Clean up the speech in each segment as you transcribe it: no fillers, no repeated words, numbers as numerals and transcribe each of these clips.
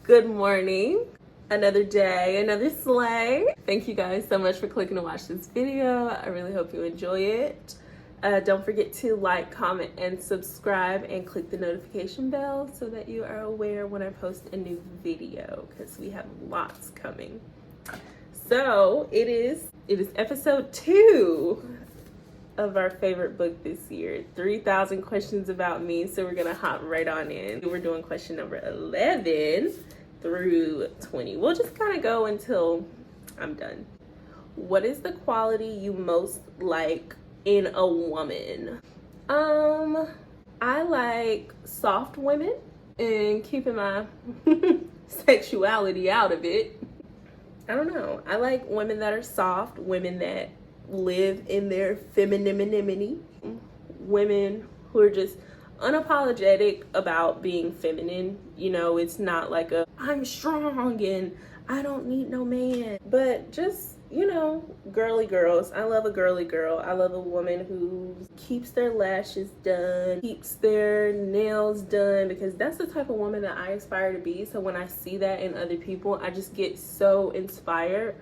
Good morning. Another day, another slay. Thank you guys so much for clicking to watch this video. I really hope you enjoy it. Don't forget to like, comment, and subscribe, and click the notification bell so that you are aware when I post a new video, because we have lots coming. So it is episode 2 of our favorite book this year, 3,000 questions about me. So we're gonna hop right on in. We're doing question number 11 through 20. We'll just kind of go until I'm done. What is the quality you most like in a woman? I like soft women, and keeping my sexuality out of it. I don't know. I like women that are soft, women that live in their femininity, women who are just unapologetic about being feminine. You know, it's not like I'm strong and I don't need no man, but just, you know, girly girls. I love a girly girl. I love a woman who keeps their lashes done, keeps their nails done, because that's the type of woman that I aspire to be. So when I see that in other people, I just get so inspired.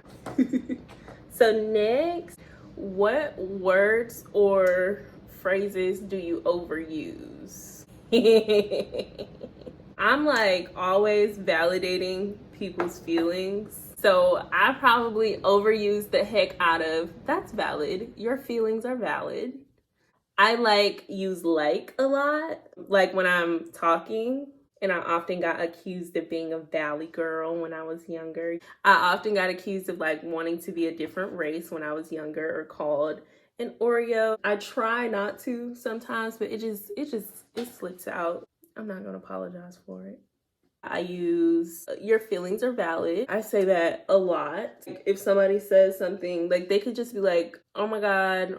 So next, what words or phrases do you overuse? I'm like always validating people's feelings. So I probably overuse the heck out of, that's valid. Your feelings are valid. I use like a lot. Like when I'm talking, and I often got accused of being a valley girl when I was younger. I often got accused of like wanting to be a different race when I was younger, or called an Oreo. I try not to sometimes, but it slips out. I'm not gonna apologize for it. I use your feelings are valid. I say that a lot. If somebody says something, like they could just be like, oh my God,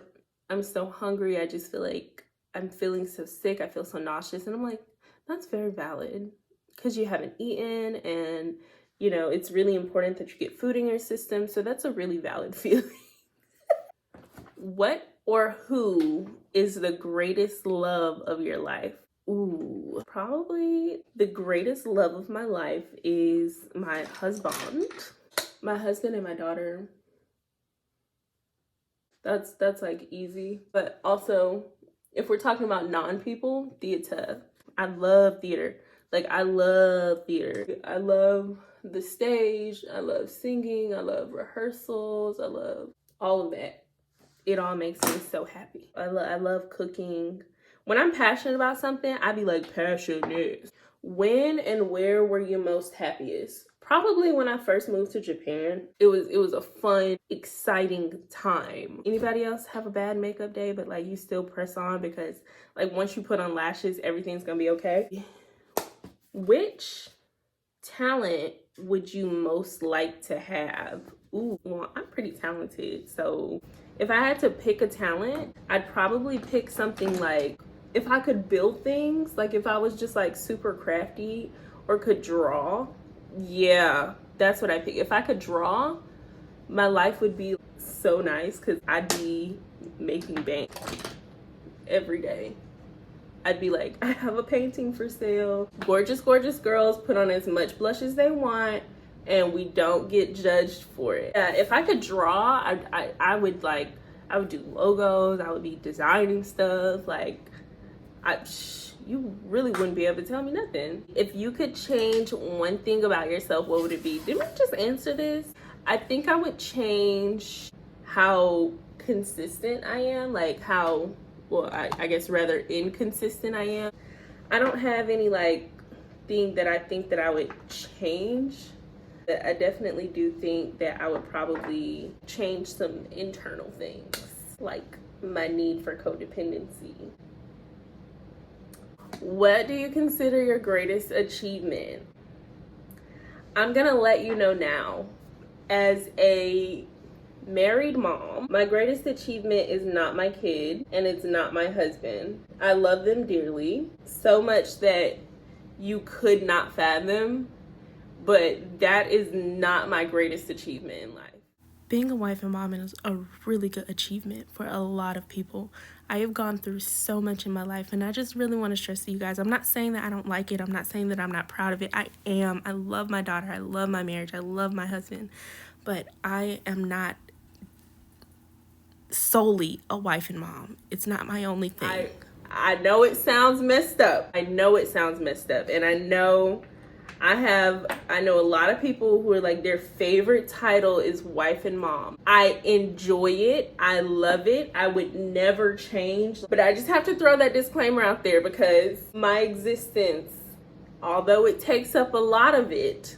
I'm so hungry. I just feel like I'm feeling so sick. I feel so nauseous. And I'm like, that's very valid, because you haven't eaten, and you know, it's really important that you get food in your system. So that's a really valid feeling. What or who is the greatest love of your life? Ooh, probably the greatest love of my life is my husband. My husband and my daughter. That's like easy. But also, if we're talking about non-people, theater. I love theater. Like, I love theater. I love the stage. I love singing. I love rehearsals. I love all of that. It all makes me so happy. I love cooking. When I'm passionate about something, I be like passionate. When and where were you most happiest? Probably when I first moved to Japan. It was a fun, exciting time. Anybody else have a bad makeup day, but like you still press on because like once you put on lashes, everything's gonna be okay? Which talent would you most like to have? Ooh, well, I'm pretty talented. So if I had to pick a talent, I'd probably pick something like, if I could build things, like if I was just like super crafty or could draw, yeah, that's what I pick. If I could draw, my life would be so nice, because I'd be making bank every day. I'd be like, I have a painting for sale. Gorgeous, gorgeous girls put on as much blush as they want, and we don't get judged for it. If I could draw, I would do logos. I would be designing stuff. Like, you really wouldn't be able to tell me nothing. If you could change one thing about yourself, what would it be? Didn't we just answer this? I think I would change how consistent I am. Like how, well, I guess rather inconsistent I am. I don't have any like thing that I think that I would change. But I definitely do think that I would probably change some internal things, like my need for codependency. What do you consider your greatest achievement? I'm gonna let you know now. As a married mom, my greatest achievement is not my kid, and it's not my husband. I love them dearly, so much that you could not fathom, but that is not my greatest achievement in life. Being a wife and mom is a really good achievement for a lot of people. I have gone through so much in my life, and I just really want to stress to you guys, I'm not saying that I don't like it. I'm not saying that I'm not proud of it. I am. I love my daughter. I love my marriage. I love my husband. But I am not solely a wife and mom. It's not my only thing. I know it sounds messed up. And I know I know a lot of people who are like, their favorite title is wife and mom. I enjoy it. I love it. I would never change. But I just have to throw that disclaimer out there because my existence, although it takes up a lot of it,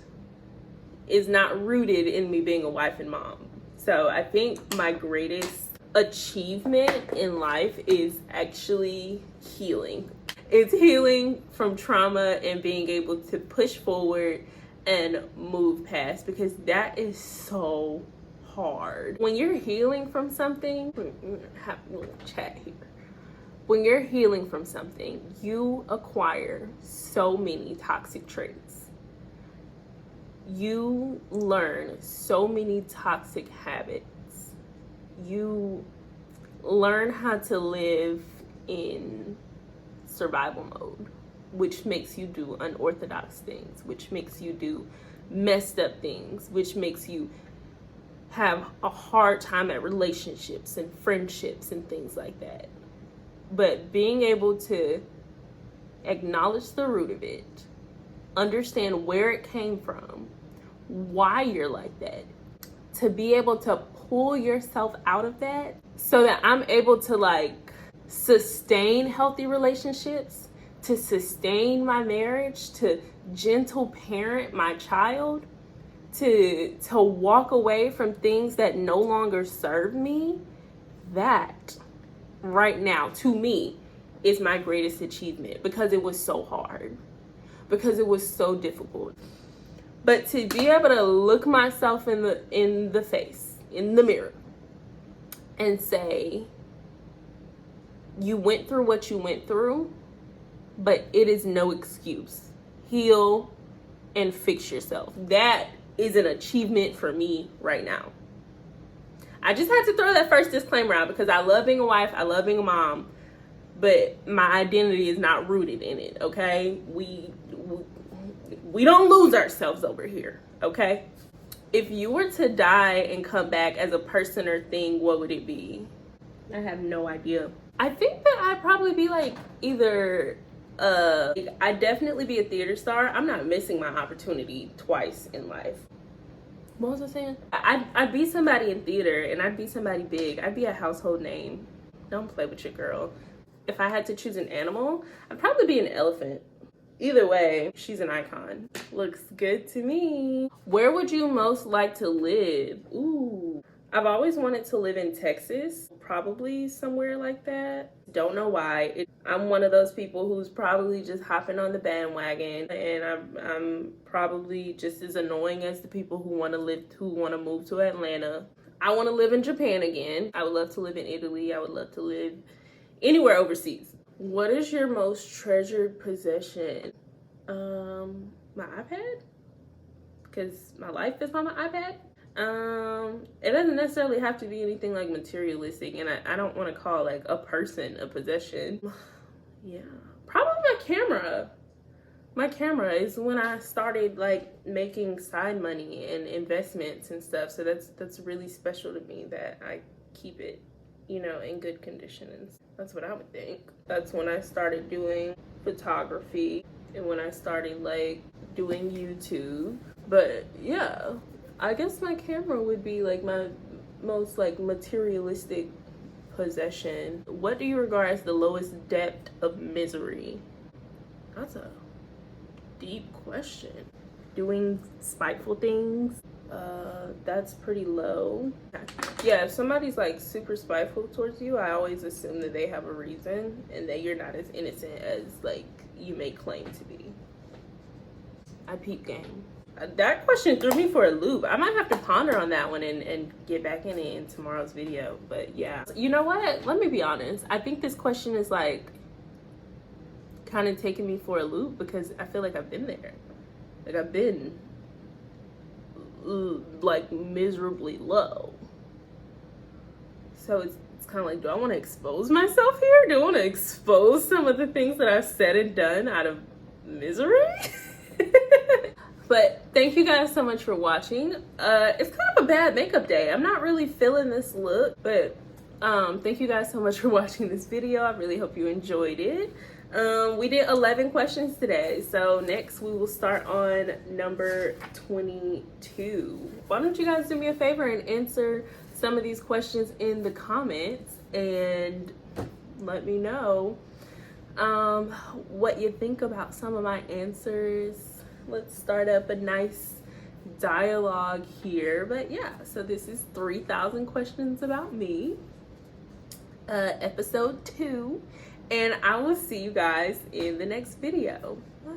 is not rooted in me being a wife and mom. So I think my greatest achievement in life is actually healing. It's healing from trauma and being able to push forward and move past, because that is so hard. When you're healing from something, have a little chat here. When you're healing from something, you acquire so many toxic traits. You learn so many toxic habits. You learn how to live in survival mode, which makes you do unorthodox things, which makes you do messed up things, which makes you have a hard time at relationships and friendships and things like that. But being able to acknowledge the root of it, understand where it came from, why you're like that, to be able to pull yourself out of that so that I'm able to like sustain healthy relationships, to sustain my marriage, to gentle parent my child, to walk away from things that no longer serve me. That right now to me is my greatest achievement, because it was so hard, because it was so difficult. But to be able to look myself in the face, in the mirror, and say, you went through what you went through, but it is no excuse. Heal and fix yourself. That is an achievement for me right now. I just had to throw that first disclaimer out because I love being a wife, I love being a mom, but my identity is not rooted in it, okay? We don't lose ourselves over here, okay? If you were to die and come back as a person or thing, what would it be? I have no idea. I think that I'd probably be like either, I'd definitely be a theater star. I'm not missing my opportunity twice in life. What was I saying? I'd be somebody in theater, and I'd be somebody big. I'd be a household name. Don't play with your girl. If I had to choose an animal, I'd probably be an elephant. Either way, she's an icon. Looks good to me. Where would you most like to live? Ooh. I've always wanted to live in Texas, probably somewhere like that. Don't know why. I'm one of those people who's probably just hopping on the bandwagon, and I'm probably just as annoying as the people who want to move to Atlanta. I want to live in Japan again. I would love to live in Italy. I would love to live anywhere overseas. What is your most treasured possession? My iPad, because my life is on my iPad. It doesn't necessarily have to be anything like materialistic, and I don't want to call like a person a possession. Yeah, probably my camera. My camera is when I started like making side money and investments and stuff. So that's really special to me that I keep it, you know, in good condition. And that's what I would think. That's when I started doing photography and when I started like doing YouTube. But yeah, I guess my camera would be like my most like materialistic possession. What do you regard as the lowest depth of misery? That's a deep question. Doing spiteful things, that's pretty low. Yeah, if somebody's like super spiteful towards you, I always assume that they have a reason and that you're not as innocent as like you may claim to be. I peep game. That question threw me for a loop. I might have to ponder on that one and get back in tomorrow's video. But yeah, you know what? Let me be honest. I think this question is like kind of taking me for a loop because I feel like I've been there. Like I've been like miserably low. So it's kind of like, do I want to expose myself here? Do I want to expose some of the things that I've said and done out of misery? But thank you guys so much for watching. It's kind of a bad makeup day. I'm not really feeling this look, but thank you guys so much for watching this video. I really hope you enjoyed it. We did 11 questions today, so next we will start on number 22. Why don't you guys do me a favor and answer some of these questions in the comments and let me know what you think about some of my answers. Let's start up a nice dialogue here. But yeah, so this is 3,000 questions about me, episode 2, and I will see you guys in the next video. Bye.